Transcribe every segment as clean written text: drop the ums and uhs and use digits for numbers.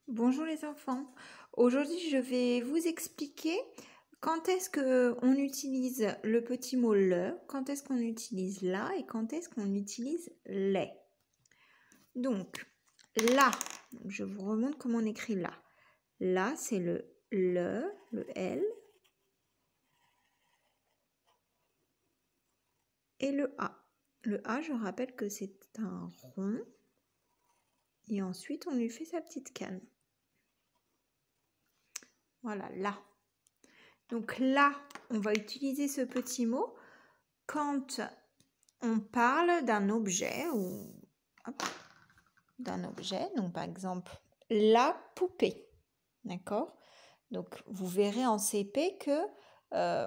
Bonjour les enfants. Aujourd'hui, je vais vous expliquer quand est-ce qu'on utilise le petit mot le, quand est-ce qu'on utilise la et quand est-ce qu'on utilise les. Donc, la, je vous remontre comment on écrit la. La, c'est le L et le A. Le A, je rappelle que c'est un rond et ensuite on lui fait sa petite canne. Voilà, là. Donc là, on va utiliser ce petit mot quand on parle d'un objet ou d'un objet. Donc par exemple, la poupée. D'accord? Donc vous verrez en CP que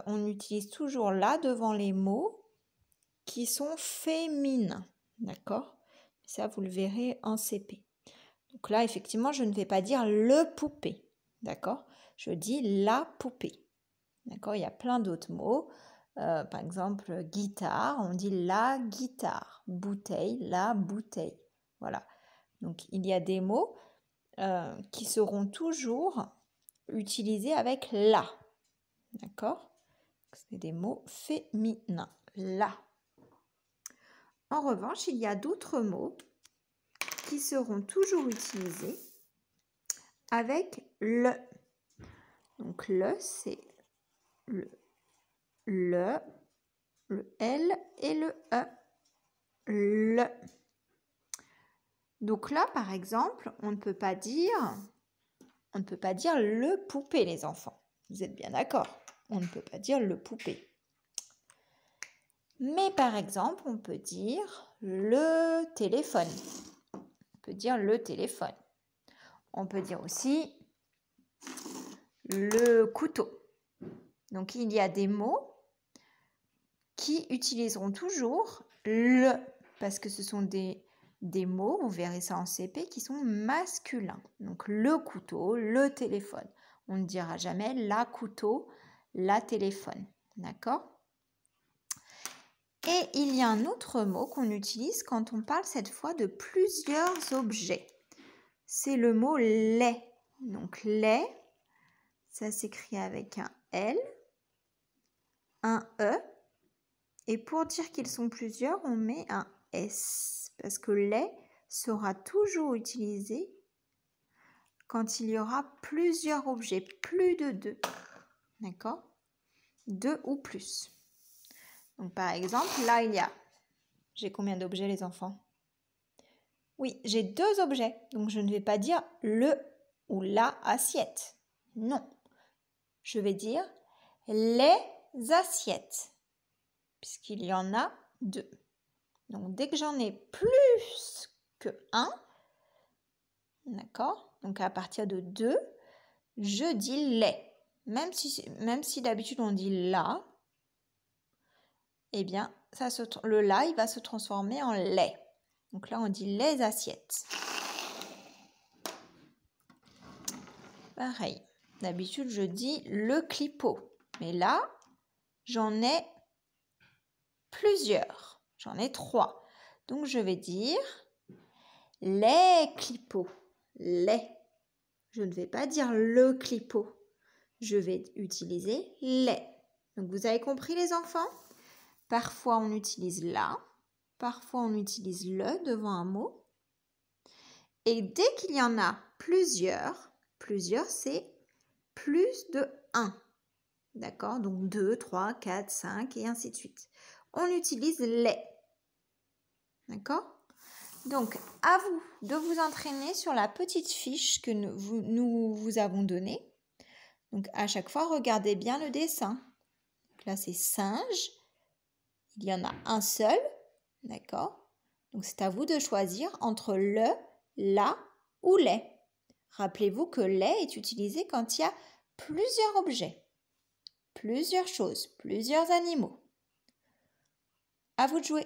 on utilise toujours la devant les mots qui sont féminins. D'accord? Ça, vous le verrez en CP. Donc là, effectivement, je ne vais pas dire le poupée. D'accord? Je dis la poupée. D'accord? Il y a plein d'autres mots. Par exemple, guitare, on dit la guitare. Bouteille, la bouteille. Voilà. Donc, il y a des mots qui seront toujours utilisés avec la. D'accord? C'est des mots féminins. La. En revanche, il y a d'autres mots qui seront toujours utilisés avec le. Donc, le, c'est le L et le E. Le. Donc là, par exemple, on ne peut pas dire le poupée, les enfants. Vous êtes bien d'accord? On ne peut pas dire le poupée. Mais par exemple, on peut dire le téléphone. On peut dire le téléphone. On peut dire aussi le couteau. Donc, il y a des mots qui utiliseront toujours le, parce que ce sont des mots, vous verrez ça en CP, qui sont masculins. Donc, le couteau, le téléphone. On ne dira jamais la couteau, la téléphone. D'accord? Et il y a un autre mot qu'on utilise quand on parle cette fois de plusieurs objets. C'est le mot les. Donc, les, ça s'écrit avec un L, un E. Et pour dire qu'ils sont plusieurs, on met un S. Parce que les sera toujours utilisé quand il y aura plusieurs objets, plus de deux. D'accord? Deux ou plus. Donc par exemple, là il y a... J'ai combien d'objets les enfants? Oui, j'ai deux objets. Donc je ne vais pas dire le ou la assiette. Non. Je vais dire les assiettes. Puisqu'il y en a deux. Donc, dès que j'en ai plus que 1, d'accord? Donc, à partir de 2, je dis les. Même si d'habitude on dit la, eh bien, le la, il va se transformer en les. Donc là, on dit les assiettes. Pareil. D'habitude, je dis le clipot. Mais là, j'en ai plusieurs. J'en ai 3. Donc, je vais dire les clipots. Les. Je ne vais pas dire le clipot. Je vais utiliser les. Donc, vous avez compris les enfants? Parfois, on utilise la. Parfois, on utilise le devant un mot. Et dès qu'il y en a plusieurs, c'est plus de 1. D'accord? Donc, 2, 3, 4, 5 et ainsi de suite. On utilise les. D'accord? Donc, à vous de vous entraîner sur la petite fiche que nous vous avons donnée. Donc, à chaque fois, regardez bien le dessin. Donc là, c'est singe. Il y en a un seul. D'accord? Donc, c'est à vous de choisir entre le, la ou les. Rappelez-vous que les est utilisé quand il y a plusieurs objets, plusieurs choses, plusieurs animaux. À vous de jouer.